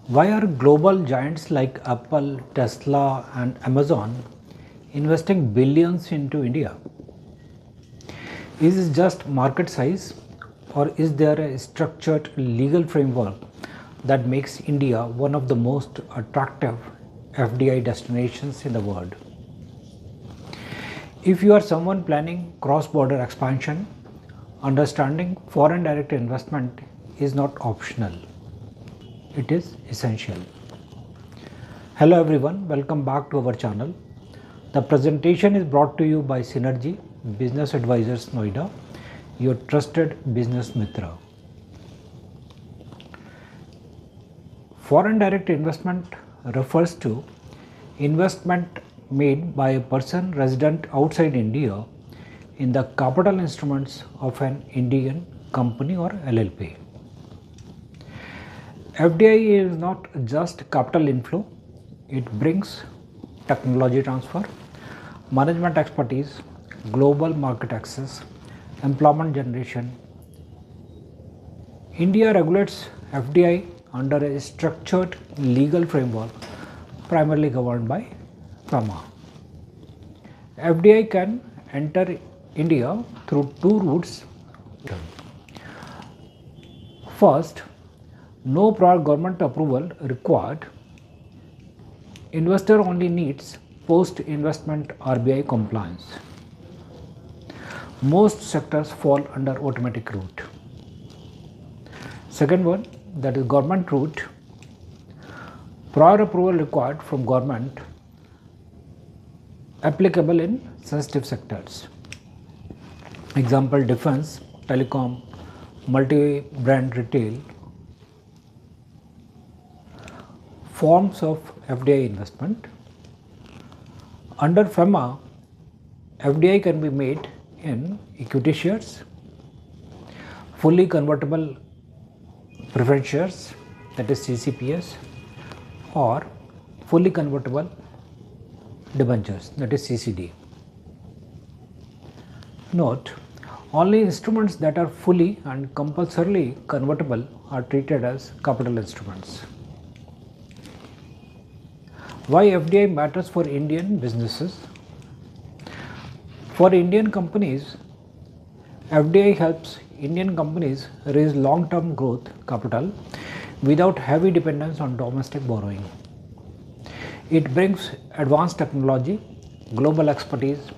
Why are global giants like Apple, Tesla, and Amazon investing billions into India? Is it just market size, or is there a structured legal framework that makes India one of the most attractive FDI destinations in the world? If you are someone planning cross-border expansion, understanding foreign direct investment is not optional. It is essential. Hello everyone, welcome back to our channel. The presentation is brought to you by Synergy Business Advisors Noida, your trusted business mitra. Foreign direct investment refers to investment made by a person resident outside India in the capital instruments of an Indian company or LLP. FDI is not just capital inflow, it brings technology transfer, management expertise, global market access, employment generation. India regulates FDI under a structured legal framework primarily governed by FEMA. FDI can enter India through two routes. First, no prior government approval required. Investor only needs post-investment RBI compliance. Most sectors fall under automatic route. Second one, that is government route. Prior approval required from government applicable in sensitive sectors. Example, defense, telecom, multi-brand retail. Forms of FDI investment. Under FEMA, FDI can be made in equity shares, fully convertible preference shares, that is CCPS, or fully convertible debentures, that is CCD. Note, only instruments that are fully and compulsorily convertible are treated as capital instruments. Why FDI matters for Indian businesses? For Indian companies, FDI helps Indian companies raise long-term growth capital without heavy dependence on domestic borrowing. It brings advanced technology, global expertise,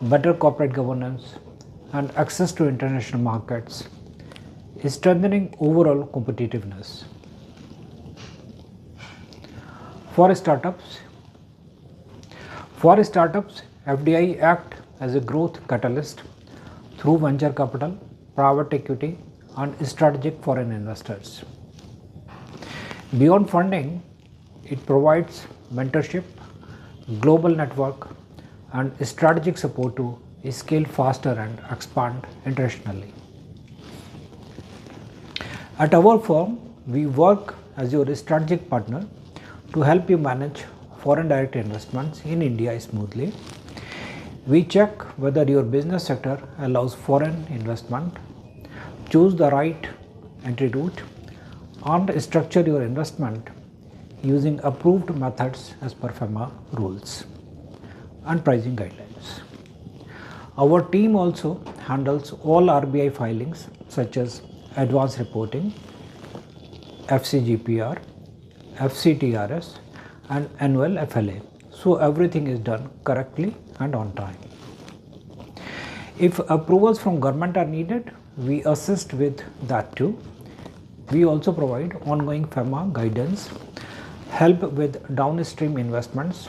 better corporate governance, and access to international markets, strengthening overall competitiveness. For startups, FDI act as a growth catalyst through venture capital, private equity, and strategic foreign investors. Beyond funding, it provides mentorship, global network, and strategic support to scale faster and expand internationally. At our firm, we work as your strategic partner to help you manage foreign direct investments in India smoothly. We check whether your business sector allows foreign investment, choose the right entry route, and structure your investment using approved methods as per FEMA rules and pricing guidelines. Our team also handles all RBI filings such as advance reporting, FCGPR, FCTRS, and annual FLA. So everything is done correctly and on time. If approvals from government are needed, we assist with that too. We also provide ongoing FEMA guidance, help with downstream investments,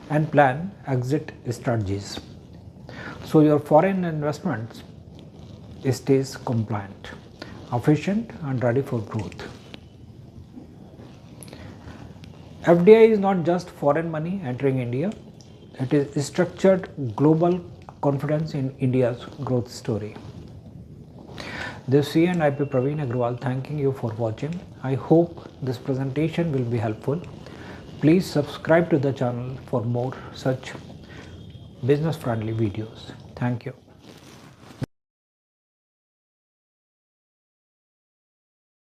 and plan exit strategies, so your foreign investments stays compliant, efficient, and ready for growth. FDI is not just foreign money entering India, it is structured global confidence in India's growth story. This is CNIP Praveen Agrawal thanking you for watching. I hope this presentation will be helpful. Please subscribe to the channel for more such business friendly videos. Thank you.